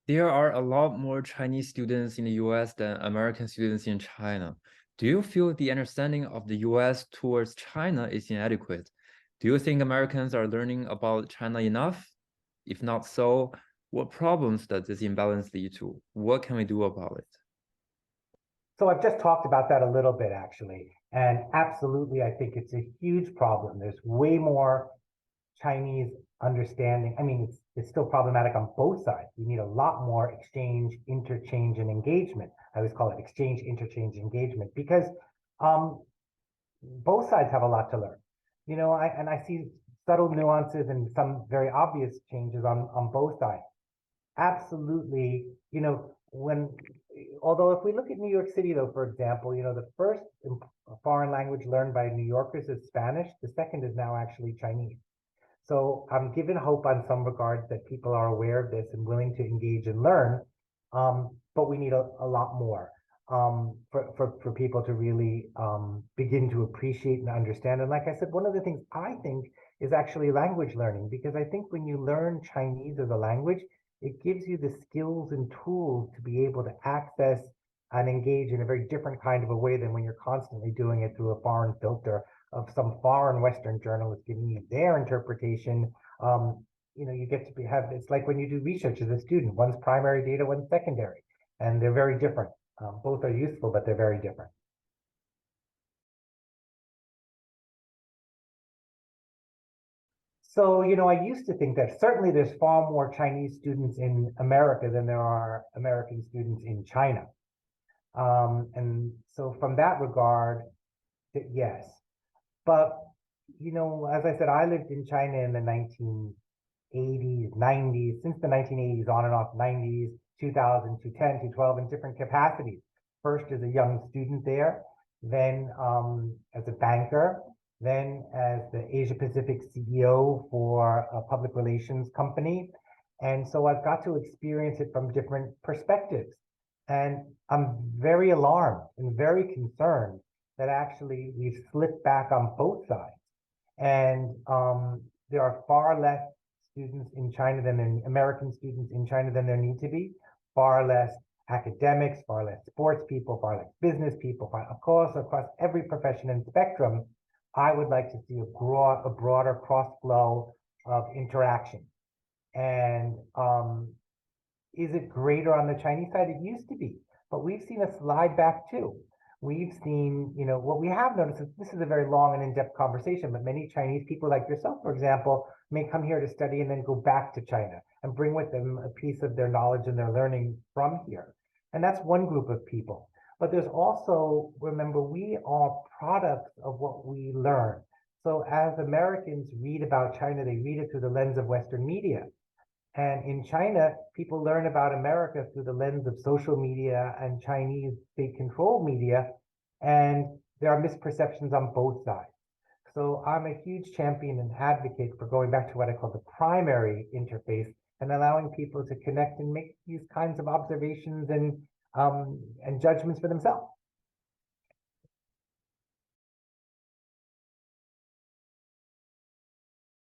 There are a lot more Chinese students in the US than American students in China. Do you feel the understanding of the US towards China is inadequate? Do you think Americans are learning about China enough? If not so, what problems does this imbalance lead to? What can we do about it? So I've just talked about that a little bit actually. And absolutely, I think it's a huge problem. There's way more Chinese understanding. I mean, it's still problematic on both sides. We need a lot more exchange, interchange, and engagement. I always call it exchange, interchange, engagement because um, both sides have a lot to learn. I see subtle nuances and some very obvious changes on both sides. Absolutely, when although if we look at New York City, though, for example, the first foreign language learned by New Yorkers is Spanish. The second is now actually Chinese. So I'm given hope on some regards that people are aware of this and willing to engage and learn. But we need a lot more for people to really begin to appreciate and understand. And like I said, one of the things I think is actually language learning, because I think when you learn Chinese as a language, it gives you the skills and tools to be able to access and engage in a very different kind of a way than when you're constantly doing it through a foreign filter of some foreign Western journalist giving you their interpretation. You get to have, it's like when you do research as a student, one's primary data, one's secondary, and they're very different. Both are useful, but they're very different. So, I used to think that certainly there's far more Chinese students in America than there are American students in China. And so from that regard, yes. But, as I said, I lived in China in the 1980s, 90s, since the 1980s, on and off 90s, 2000, 2010, 2012, in different capacities. First as a young student there, then as a banker, then as the Asia Pacific CEO for a public relations company. And so I've got to experience it from different perspectives. And I'm very alarmed and very concerned that actually we've slipped back on both sides. And there are far less students in China American students in China than there need to be, far less academics, far less sports people, far less business people, of course, across every profession and spectrum. I would like to see a broader cross flow of interaction. And is it greater on the Chinese side? It used to be, but we've seen a slide back too. We've seen, what we have noticed is this is a very long and in-depth conversation, but many Chinese people like yourself, for example, may come here to study and then go back to China and bring with them a piece of their knowledge and their learning from here. And that's one group of people. But there's also, remember, we are products of what we learn. So as Americans read about China, they read it through the lens of Western media. And in China, people learn about America through the lens of social media and Chinese state-controlled media, and there are misperceptions on both sides. So I'm a huge champion and advocate for going back to what I call the primary interface and allowing people to connect and make these kinds of observations and judgments for themselves.